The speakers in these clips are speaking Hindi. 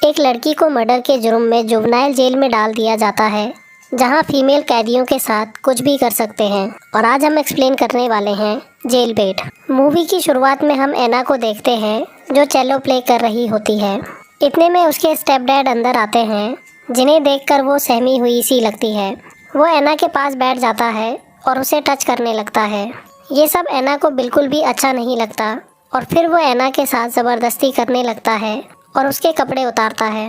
एक लड़की को मर्डर के जुर्म में जुवेनाइल जेल में डाल दिया जाता है, जहां फीमेल कैदियों के साथ कुछ भी कर सकते हैं। और आज हम एक्सप्लेन करने वाले हैं जेल बेट। मूवी की शुरुआत में हम एना को देखते हैं जो चेलो प्ले कर रही होती है। इतने में उसके स्टेप डैड अंदर आते हैं, जिन्हें देखकर वो सहमी हुई सी लगती है। वो एना के पास बैठ जाता है और उसे टच करने लगता है। ये सब एना को बिल्कुल भी अच्छा नहीं लगता और फिर वो एना के साथ ज़बरदस्ती करने लगता है और उसके कपड़े उतारता है।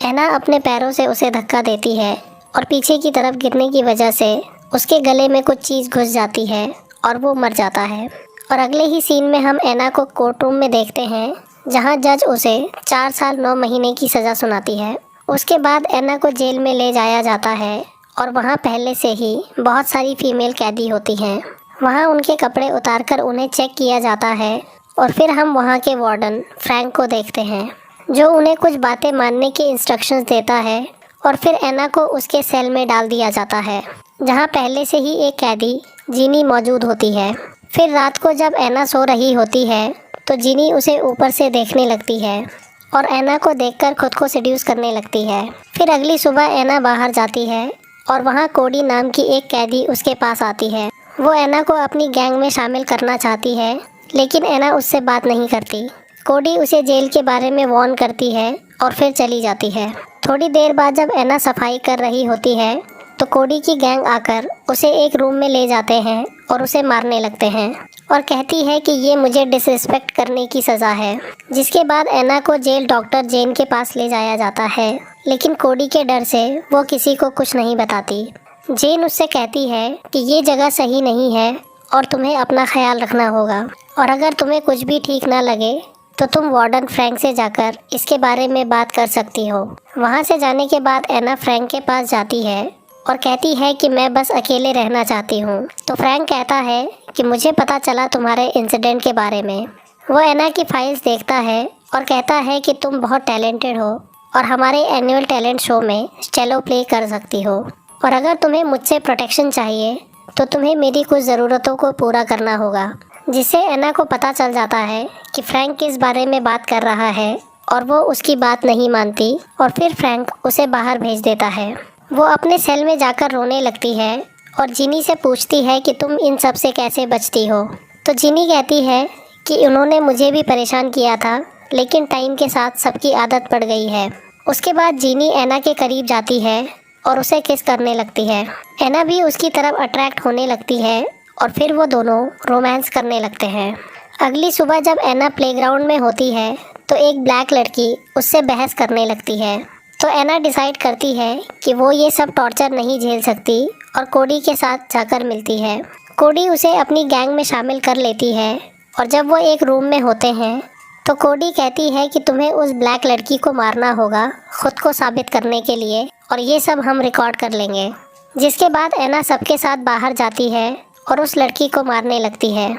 एना अपने पैरों से उसे धक्का देती है और पीछे की तरफ गिरने की वजह से उसके गले में कुछ चीज़ घुस जाती है और वो मर जाता है। और अगले ही सीन में हम एना को कोर्ट रूम में देखते हैं, जहां जज उसे 4 साल 9 महीने की सज़ा सुनाती है। उसके बाद एना को जेल में ले जाया जाता है और वहां पहले से ही बहुत सारी फीमेल कैदी होती हैं। वहां उनके कपड़े उतारकर उन्हें चेक किया जाता है और फिर हम वहां के वार्डन फ्रैंक को देखते हैं, जो उन्हें कुछ बातें मानने के इंस्ट्रक्शंस देता है। और फिर एना को उसके सेल में डाल दिया जाता है, जहां पहले से ही एक कैदी जीनी मौजूद होती है। फिर रात को जब एना सो रही होती है तो जीनी उसे ऊपर से देखने लगती है और एना को देखकर खुद को सेड्यूस करने लगती है। फिर अगली सुबह एना बाहर जाती है और वहां कोडी नाम की एक कैदी उसके पास आती है। वो एना को अपनी गैंग में शामिल करना चाहती है, लेकिन एना उससे बात नहीं करती। कोडी उसे जेल के बारे में वार्न करती है और फिर चली जाती है। थोड़ी देर बाद जब एना सफाई कर रही होती है तो कोडी की गैंग आकर उसे एक रूम में ले जाते हैं और उसे मारने लगते हैं और कहती है कि ये मुझे डिसरिस्पेक्ट करने की सज़ा है। जिसके बाद एना को जेल डॉक्टर जेन के पास ले जाया जाता है, लेकिन कोडी के डर से वो किसी को कुछ नहीं बताती। जेन उससे कहती है कि ये जगह सही नहीं है और तुम्हें अपना ख्याल रखना होगा, और अगर तुम्हें कुछ भी ठीक ना लगे तो तुम वार्डन फ्रैंक से जाकर इसके बारे में बात कर सकती हो। वहाँ से जाने के बाद एना फ्रैंक के पास जाती है और कहती है कि मैं बस अकेले रहना चाहती हूँ। तो फ्रैंक कहता है कि मुझे पता चला तुम्हारे इंसिडेंट के बारे में। वो एना की फाइल्स देखता है और कहता है कि तुम बहुत टैलेंटेड हो और हमारे एनुअल टैलेंट शो में चेलो प्ले कर सकती हो, और अगर तुम्हें मुझसे प्रोटेक्शन चाहिए तो तुम्हें मेरी कुछ ज़रूरतों को पूरा करना होगा। जिससे एना को पता चल जाता है कि फ्रैंक किस बारे में बात कर रहा है और वो उसकी बात नहीं मानती, और फिर फ्रैंक उसे बाहर भेज देता है। वो अपने सेल में जाकर रोने लगती है और जीनी से पूछती है कि तुम इन सब से कैसे बचती हो। तो जीनी कहती है कि उन्होंने मुझे भी परेशान किया था, लेकिन टाइम के साथ सबकी आदत पड़ गई है। उसके बाद जीनी एना के करीब जाती है और उसे किस करने लगती है। एना भी उसकी तरफ अट्रैक्ट होने लगती है और फिर वो दोनों रोमांस करने लगते हैं। अगली सुबह जब एना प्लेग्राउंड में होती है तो एक ब्लैक लड़की उससे बहस करने लगती है। तो एना डिसाइड करती है कि वो ये सब टॉर्चर नहीं झेल सकती और कोडी के साथ जाकर मिलती है। कोडी उसे अपनी गैंग में शामिल कर लेती है और जब वो एक रूम में होते हैं तो कोडी कहती है कि तुम्हें उस ब्लैक लड़की को मारना होगा खुद को साबित करने के लिए, और ये सब हम रिकॉर्ड कर लेंगे। जिसके बाद एना सबके साथ बाहर जाती है और उस लड़की को मारने लगती है।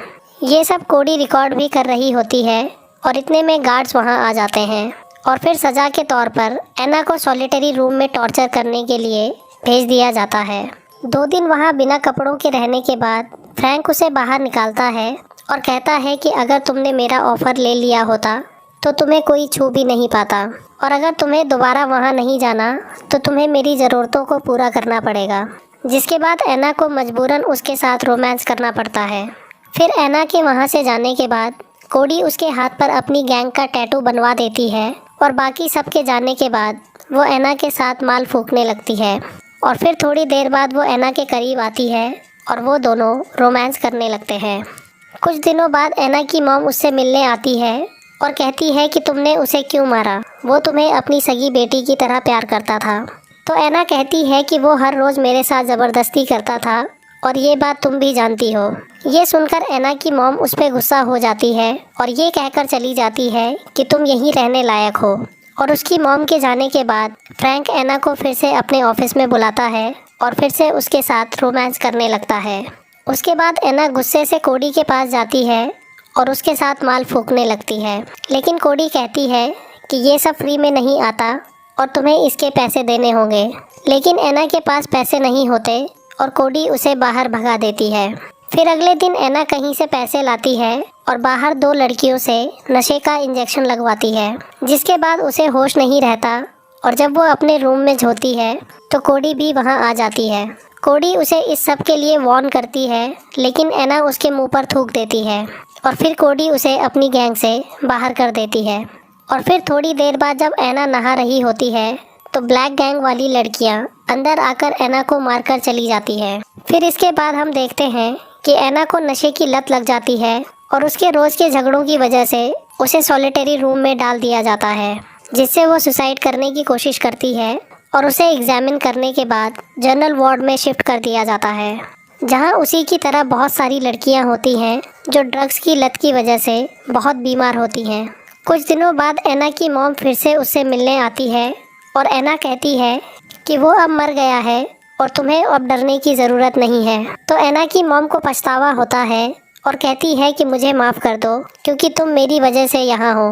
ये सब कोडी रिकॉर्ड भी कर रही होती है और इतने में गार्ड्स वहाँ आ जाते हैं और फिर सज़ा के तौर पर एना को सॉलिटरी रूम में टॉर्चर करने के लिए भेज दिया जाता है। 2 दिन वहाँ बिना कपड़ों के रहने के बाद फ्रैंक उसे बाहर निकालता है और कहता है कि अगर तुमने मेरा ऑफ़र ले लिया होता तो तुम्हें कोई छू भी नहीं पाता, और अगर तुम्हें दोबारा वहाँ नहीं जाना तो तुम्हें मेरी ज़रूरतों को पूरा करना पड़ेगा। जिसके बाद एना को मजबूरन उसके साथ रोमांस करना पड़ता है। फिर एना के वहाँ से जाने के बाद कोडी उसके हाथ पर अपनी गैंग का टैटू बनवा देती है और बाकी सबके जाने के बाद वो एना के साथ माल फूकने लगती है। और फिर थोड़ी देर बाद वो एना के करीब आती है और वो दोनों रोमांस करने लगते हैं। कुछ दिनों बाद एना की मॉम उससे मिलने आती है और कहती है कि तुमने उसे क्यों मारा, वो तुम्हें अपनी सगी बेटी की तरह प्यार करता था। तो एना कहती है कि वो हर रोज़ मेरे साथ ज़बरदस्ती करता था और ये बात तुम भी जानती हो। ये सुनकर एना की मॉम उस पर गुस्सा हो जाती है और ये कहकर चली जाती है कि तुम यहीं रहने लायक हो। और उसकी मॉम के जाने के बाद फ्रैंक एना को फिर से अपने ऑफिस में बुलाता है और फिर से उसके साथ रोमांस करने लगता है। उसके बाद एना गुस्से से कोडी के पास जाती है और उसके साथ माल फूकने लगती है, लेकिन कोडी कहती है कि ये सब फ्री में नहीं आता और तुम्हें इसके पैसे देने होंगे। लेकिन एना के पास पैसे नहीं होते और कोडी उसे बाहर भगा देती है। फिर अगले दिन एना कहीं से पैसे लाती है और बाहर 2 लड़कियों से नशे का इंजेक्शन लगवाती है, जिसके बाद उसे होश नहीं रहता और जब वो अपने रूम में होती है तो कोडी भी वहाँ आ जाती है। कोडी उसे इस सब के लिए वार्न करती है, लेकिन एना उसके मुंह पर थूक देती है और फिर कोडी उसे अपनी गैंग से बाहर कर देती है। और फिर थोड़ी देर बाद जब एना नहा रही होती है तो ब्लैक गैंग वाली लड़कियां अंदर आकर एना को मारकर चली जाती है। फिर इसके बाद हम देखते हैं कि एना को नशे की लत लग जाती है और उसके रोज़ के झगड़ों की वजह से उसे सॉलिटरी रूम में डाल दिया जाता है, जिससे वो सुसाइड करने की कोशिश करती है और उसे एग्जामिन करने के बाद जनरल वार्ड में शिफ्ट कर दिया जाता है, जहां उसी की तरह बहुत सारी लड़कियां होती हैं जो ड्रग्स की लत की वजह से बहुत बीमार होती हैं। कुछ दिनों बाद एना की मॉम फिर से उससे मिलने आती है और एना कहती है कि वो अब मर गया है और तुम्हें अब डरने की ज़रूरत नहीं है। तो एना की मॉम को पछतावा होता है और कहती है कि मुझे माफ़ कर दो क्योंकि तुम मेरी वजह से यहाँ हो,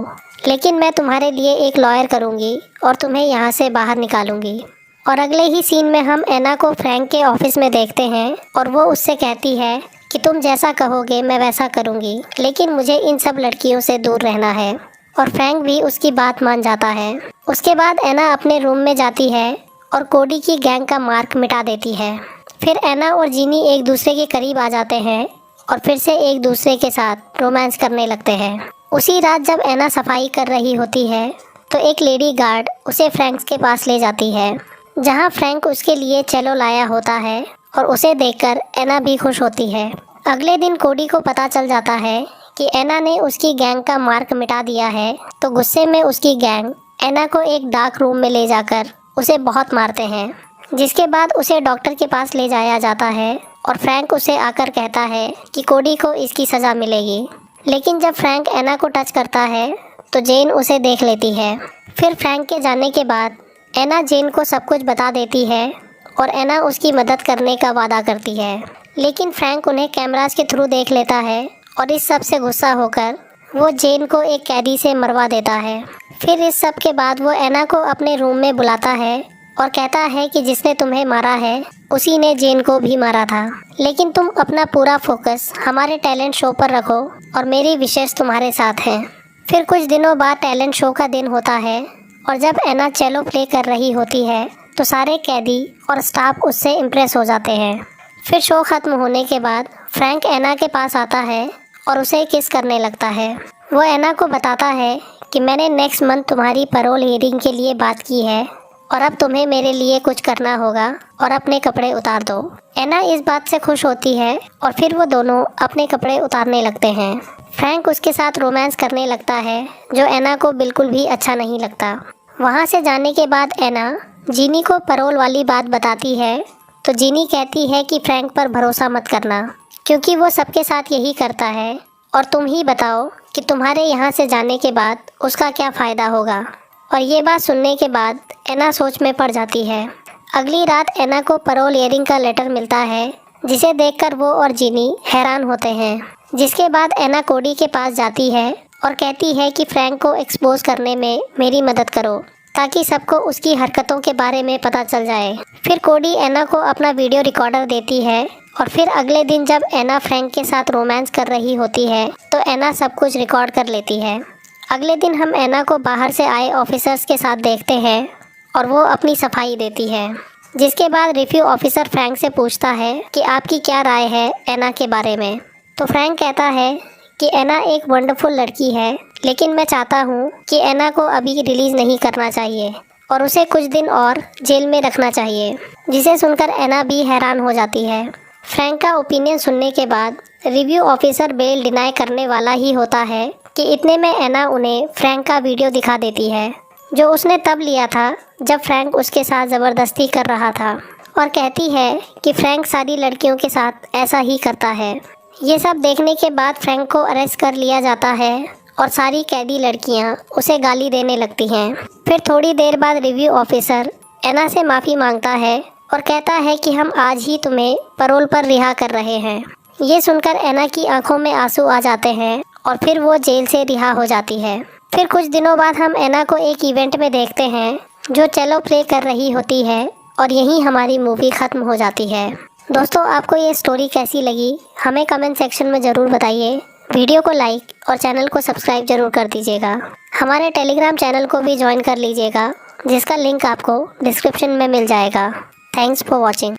लेकिन मैं तुम्हारे लिए एक लॉयर करूँगी और तुम्हें यहाँ से बाहर निकालूंगी। और अगले ही सीन में हम एना को फ्रैंक के ऑफिस में देखते हैं और वो उससे कहती है कि तुम जैसा कहोगे मैं वैसा करूँगी, लेकिन मुझे इन सब लड़कियों से दूर रहना है। और फ्रैंक भी उसकी बात मान जाता है। उसके बाद एना अपने रूम में जाती है और कोडी की गैंग का मार्क मिटा देती है। फिर एना और जीनी एक दूसरे के करीब आ जाते हैं और फिर से एक दूसरे के साथ रोमांस करने लगते हैं। उसी रात जब एना सफाई कर रही होती है तो एक लेडी गार्ड उसे फ्रैंक के पास ले जाती है, जहां फ्रैंक उसके लिए चेलो लाया होता है और उसे देखकर एना भी खुश होती है। अगले दिन कोडी को पता चल जाता है कि एना ने उसकी गैंग का मार्क मिटा दिया है, तो गुस्से में उसकी गैंग एना को एक डार्क रूम में ले जाकर उसे बहुत मारते हैं, जिसके बाद उसे डॉक्टर के पास ले जाया जाता है और फ्रैंक उसे आकर कहता है कि कोडी को इसकी सज़ा मिलेगी। लेकिन जब फ्रैंक एना को टच करता है तो जेन उसे देख लेती है। फिर फ्रैंक के जाने के बाद एना जेन को सब कुछ बता देती है और एना उसकी मदद करने का वादा करती है, लेकिन फ्रैंक उन्हें कैमरास के थ्रू देख लेता है और इस सब से गुस्सा होकर वो जेन को एक कैदी से मरवा देता है। फिर इस सब के बाद वो एना को अपने रूम में बुलाता है और कहता है कि जिसने तुम्हें मारा है उसी ने जेन को भी मारा था, लेकिन तुम अपना पूरा फोकस हमारे टैलेंट शो पर रखो और मेरी विशेष तुम्हारे साथ है। फिर कुछ दिनों बाद टैलेंट शो का दिन होता है और जब एना चेलो प्ले कर रही होती है तो सारे कैदी और स्टाफ उससे इम्प्रेस हो जाते हैं। फिर शो ख़त्म होने के बाद फ्रैंक एना के पास आता है और उसे किस करने लगता है। वो एना को बताता है कि मैंने नेक्स्ट मंथ तुम्हारी पैरोल हियरिंग के लिए बात की है और अब तुम्हें मेरे लिए कुछ करना होगा और अपने कपड़े उतार दो। एना इस बात से खुश होती है और फिर वो दोनों अपने कपड़े उतारने लगते हैं। फ्रैंक उसके साथ रोमांस करने लगता है, जो एना को बिल्कुल भी अच्छा नहीं लगता। वहाँ से जाने के बाद एना जीनी को पैरोल वाली बात बताती है, तो जीनी कहती है कि फ्रैंक पर भरोसा मत करना क्योंकि वो सबके साथ यही करता है और तुम ही बताओ कि तुम्हारे यहाँ से जाने के बाद उसका क्या फ़ायदा होगा। और ये बात सुनने के बाद एना सोच में पड़ जाती है। अगली रात एना को पैरोल हियरिंग का लेटर मिलता है, जिसे देखकर वो और जीनी हैरान होते हैं। जिसके बाद एना कोडी के पास जाती है और कहती है कि फ्रैंक को एक्सपोज करने में मेरी मदद करो ताकि सबको उसकी हरकतों के बारे में पता चल जाए। फिर कोडी एना को अपना वीडियो रिकॉर्डर देती है और फिर अगले दिन जब एना फ्रैंक के साथ रोमांस कर रही होती है तो एना सब कुछ रिकॉर्ड कर लेती है। अगले दिन हम एना को बाहर से आए ऑफिसर्स के साथ देखते हैं और वो अपनी सफाई देती है। जिसके बाद रिव्यू ऑफिसर फ्रैंक से पूछता है कि आपकी क्या राय है एना के बारे में। तो फ्रैंक कहता है कि एना एक वंडरफुल लड़की है, लेकिन मैं चाहता हूँ कि एना को अभी रिलीज़ नहीं करना चाहिए और उसे कुछ दिन और जेल में रखना चाहिए। जिसे सुनकर एना भी हैरान हो जाती है। फ्रैंक का ओपिनियन सुनने के बाद रिव्यू ऑफिसर बेल डिनाई करने वाला ही होता है कि इतने में एना उन्हें फ्रैंक का वीडियो दिखा देती है, जो उसने तब लिया था जब फ्रैंक उसके साथ ज़बरदस्ती कर रहा था, और कहती है कि फ्रैंक सारी लड़कियों के साथ ऐसा ही करता है। ये सब देखने के बाद फ्रैंक को अरेस्ट कर लिया जाता है और सारी कैदी लड़कियां उसे गाली देने लगती हैं। फिर थोड़ी देर बाद रिव्यू ऑफिसर एना से माफ़ी मांगता है और कहता है कि हम आज ही तुम्हें पैरोल पर रिहा कर रहे हैं। ये सुनकर एना की आंखों में आंसू आ जाते हैं और फिर वो जेल से रिहा हो जाती है। फिर कुछ दिनों बाद हम एना को एक इवेंट में देखते हैं जो चेलो प्ले कर रही होती है और यहीं हमारी मूवी ख़त्म हो जाती है। दोस्तों, आपको ये स्टोरी कैसी लगी हमें कमेंट सेक्शन में ज़रूर बताइए। वीडियो को लाइक और चैनल को सब्सक्राइब जरूर कर दीजिएगा। हमारे टेलीग्राम चैनल को भी ज्वाइन कर लीजिएगा, जिसका लिंक आपको डिस्क्रिप्शन में मिल जाएगा। Thanks for watching.